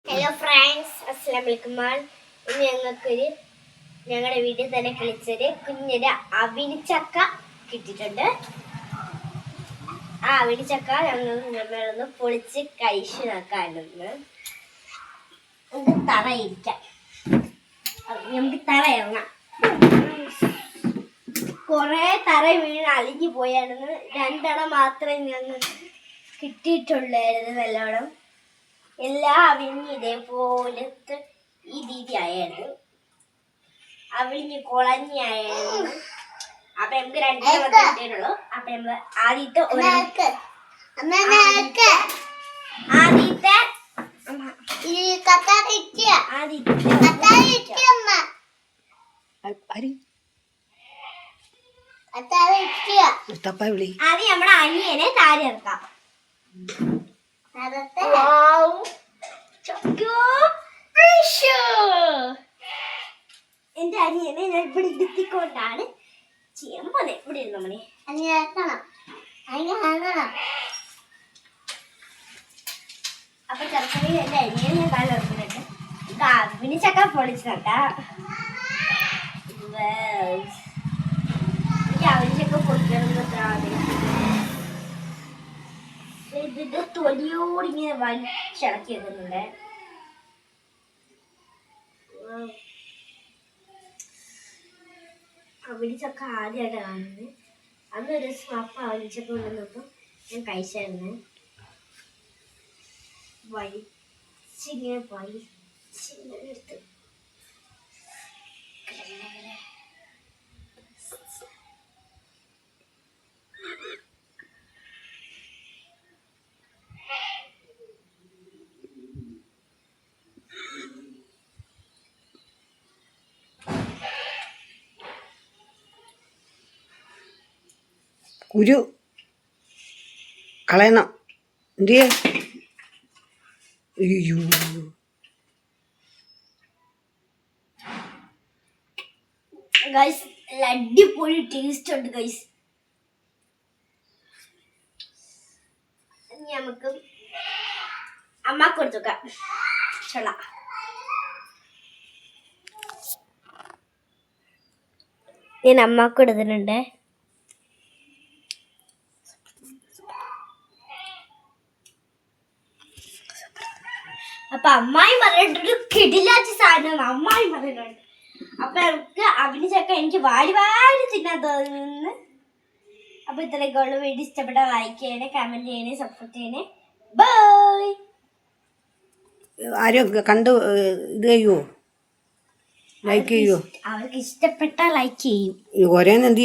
Hello friends, അസ്സലാമു അലൈക്കും. ഇന്ന് ഞങ്ങളുടെ വീട്ടിൽ തന്നെ കിളിച്ചൊരു കുഞ്ഞൊരു അവിനിച്ചക്ക കിട്ടിയിട്ടുണ്ട്. ആ അവിനിച്ചക്ക നമ്മളൊന്ന് പൊളിച്ച് കഴിച്ചു നോക്കാറുണ്ട്. നമുക്ക് തറയിരിക്കാം, നമുക്ക് തറ ഇറങ്ങാം. കുറേ തറ വീണ് അലിഞ്ഞു പോയായിരുന്നു. 2 ഇടം മാത്രമേ ഞങ്ങൾ കിട്ടിയിട്ടുള്ളായിരുന്നു. നല്ലോണം എല്ലാ അവിഞ്ഞ് ഇതേപോലത്തെ ഈ രീതി ആയിരുന്നു. അവിഞ്ഞ് കുളഞ്ഞായിരുന്നു. അപ്പൊ നമുക്ക് 2 കിട്ടിയിട്ടുള്ളൂ. അപ്പൊ നമ്മള് ആദ്യത്തെ ആദ്യം നമ്മുടെ അനിയനെ താഴെ ഇറക്കാം. എന്റെ അനിയനെ ഞാൻ ഇവിടെ ഇരുത്തിക്കൊണ്ടാണ് ചെയ്യാൻ പോലെ. ഇവിടെ ഇരുന്നു മണി അപ്പൊ ചെറുക്കണിൽ എന്റെ അനിയനെ ഞാൻ താഴെ ഇറക്കുന്നുണ്ട്. അവിനിച്ചക്ക പൊളിച്ചു നട്ടാ. എനിക്ക് അവിനിച്ചക്ക പൊളിക്കണം. ഇതിന്റെ തൊലിയോട് ഇങ്ങനെ വലിച്ചിളക്കി വെക്കുന്നുണ്ട്. അവിനിച്ചക്ക ആദ്യമായിട്ട് കാണുന്നത്. അന്നൊരു സ്വാപ്പ അവിനിച്ചക്ക കൊണ്ടുവന്നപ്പോൾ ഞാൻ കഴിച്ചായിരുന്നു. വലിച്ചിങ്ങനെ എടുത്ത് കുരു കളയണം. എന്ത് അയ്യോ, ഗൈസ്, അടിപൊളി ടേസ്റ്റ് ഉണ്ട് ഗൈസ്. നമുക്ക് അമ്മക്ക് കൊടുത്തുക്കാം. ചൊള ഞാൻ അമ്മക്ക് കൊടുത്തിട്ടുണ്ട്. അപ്പൊ അമ്മായി പറഞ്ഞിട്ടൊരു കിടിലാച്ച സാധനം അമ്മായി പറഞ്ഞിട്ടുണ്ട്. അപ്പൊ നമുക്ക് അവിനിച്ചക്ക എനിക്ക് വാരി തിന്നാൻ തോന്നുന്നു. അപ്പൊ ഇത്രയൊക്കെ ഉള്ളു. വീഡിയോ ഇഷ്ടപ്പെട്ട ലൈക്ക് ചെയ്യണേ, കമന്റ് ചെയ്യണേ, സപ്പോർട്ട് ചെയ്യണേ. ബൈ. ആരും കണ്ട് ഇത് ചെയ്യുവോ? ലൈക്ക് ചെയ്യുവോ? അവർക്ക് ഇഷ്ടപ്പെട്ട ലൈക്ക് ചെയ്യും. ഓരോന്ന് എന്ത്